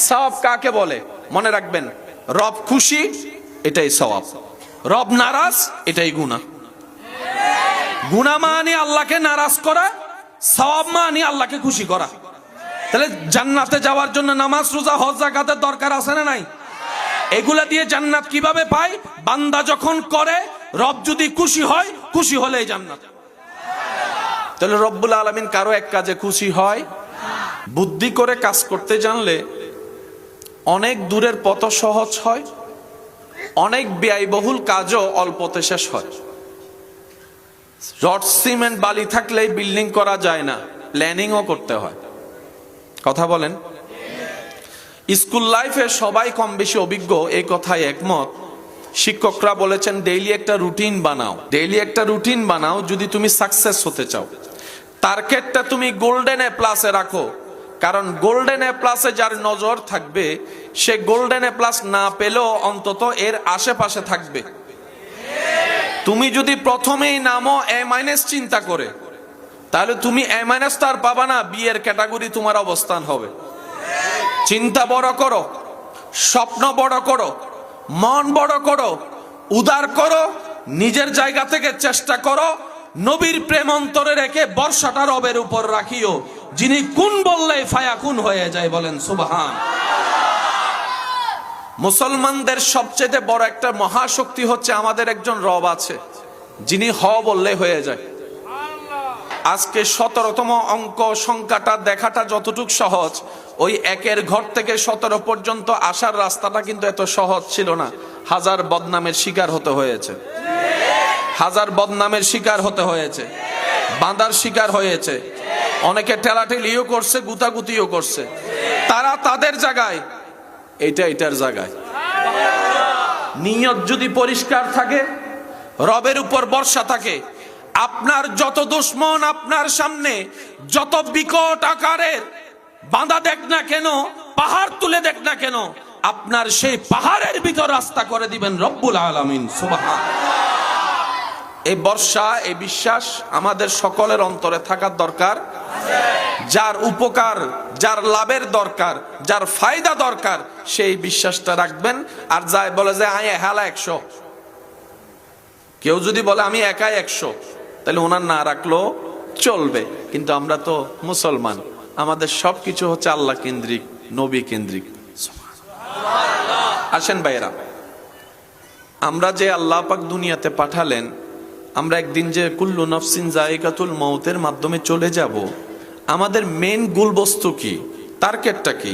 সওয়াব কাকে বলে? মনে রাখবেন, রব খুশি এটাই সওয়াব, রব নারাজ এটাই গুনাহ। গুনাহ মানে আল্লাহকে নারাজ করা, সওয়াব মানে আল্লাহকে খুশি করা। তাহলে জান্নাতে যাওয়ার জন্য নামাজ, রোজা, হজ, যাকাতের দরকার আছে না নাই? এগুলা দিয়ে জান্নাত কিভাবে পায়? বান্দা যখন করে, রব যদি খুশি হয়, খুশি হলেই জান্নাত। তাহলে রব্বুল আলামিন কারো এক কাজে খুশি হয়? বুদ্ধি করে কাজ করতে জানলে অনেক দূরের পথ সহজ হয়, অনেক ব্যয়বহুল কাজও অল্পতে শেষ হয়। রড সিমেন্ট বালি থাকলেই বিল্ডিং করা যায় না, প্ল্যানিংও করতে হয়। কথা বলেন। স্কুল লাইফে সবাই কম বেশি অভিজ্ঞ, এই কথায় একমত। শিক্ষকরা বলেছেন ডেইলি একটা রুটিন বানাও, ডেইলি একটা রুটিন বানাও যদি তুমি সাকসেস হতে চাও। টার্গেটটা তুমি গোল্ডেন এ প্লাসে রাখো, কারণ গোল্ডেন এ প্লাসে যার নজর থাকবে সে গোল্ডেন এ প্লাস না পেলেও অন্তত এর আশেপাশে থাকবে। তুমি যদি প্রথমেই নামো এ মাইনাস চিন্তা করে, তাহলে তুমি এ মাইনাস তার পাবা না, বি এর ক্যাটাগরি তোমার অবস্থান হবে। চিন্তা বড় করো, স্বপ্ন বড় করো, মন বড় করো, উদার করো, নিজের জায়গা থেকে চেষ্টা করো। নবীর প্রেম অন্তরে রেখে বর্ষাটা রবের উপর রাখিও, যিনি কুন বললে ফায়াকুন হয়ে যায়। বলেন সুবহান। মুসলমানদের সবচেয়ে বড় একটা মহাশক্তি হচ্ছে আমাদের একজন রব আছে, যিনি হ বললে হয়ে যায়। আজকে 17তম অঙ্ক সংখ্যাটা দেখাটা যতটুক সহজ, ওই একের ঘর থেকে 17 পর্যন্ত আসার রাস্তাটা কিন্তু এত সহজ ছিল না। হাজার বদনামের শিকার হতে হয়েছে, হাজার বদনামের শিকার হতে হয়েছে, বাঁধার শিকার হয়েছে, অনেকে ঠেলাঠেলিও করছে, গুতাগুতিও করছে। তারা তাদের জায়গায়, এইটা এটার জায়গায়। নিয়ত যদি পরিষ্কার থাকে, রবের উপর ভরসা থাকে, আপনার যত দুশমন আপনার সামনে যত বিকট আকারের বাঁধা দেখ না কেন, পাহাড় তুলে দেখ না কেন, আপনার সেই পাহাড়ের ভিতর রাস্তা করে দিবেন রব্বুল আলামিন। সুবহান। এই বর্ষা, এই বিশ্বাস আমাদের সকলের অন্তরে থাকার দরকার। যার উপকার, যার লাভের দরকার, যার ফায়দা দরকার, সেই বিশ্বাসটা রাখবেন। আর যাই বলে যে আয় হেলা 100, কেউ যদি বলে আমি একাই 100, তাহলে ওনার না রাখলেও চলবে। কিন্তু আমরা তো মুসলমান, আমাদের সবকিছু হচ্ছে আল্লাহ কেন্দ্রিক, নবী কেন্দ্রিক। আসেন ভাইরা, আমরা যে আল্লাহ পাক দুনিয়াতে পাঠালেন, আমরা একদিন যে কুল্লু নফসিন যায়িকাতুল মউতের মাধ্যমে চলে যাব, আমাদের মেন গোল বস্তু কি, টার্গেটটা কি?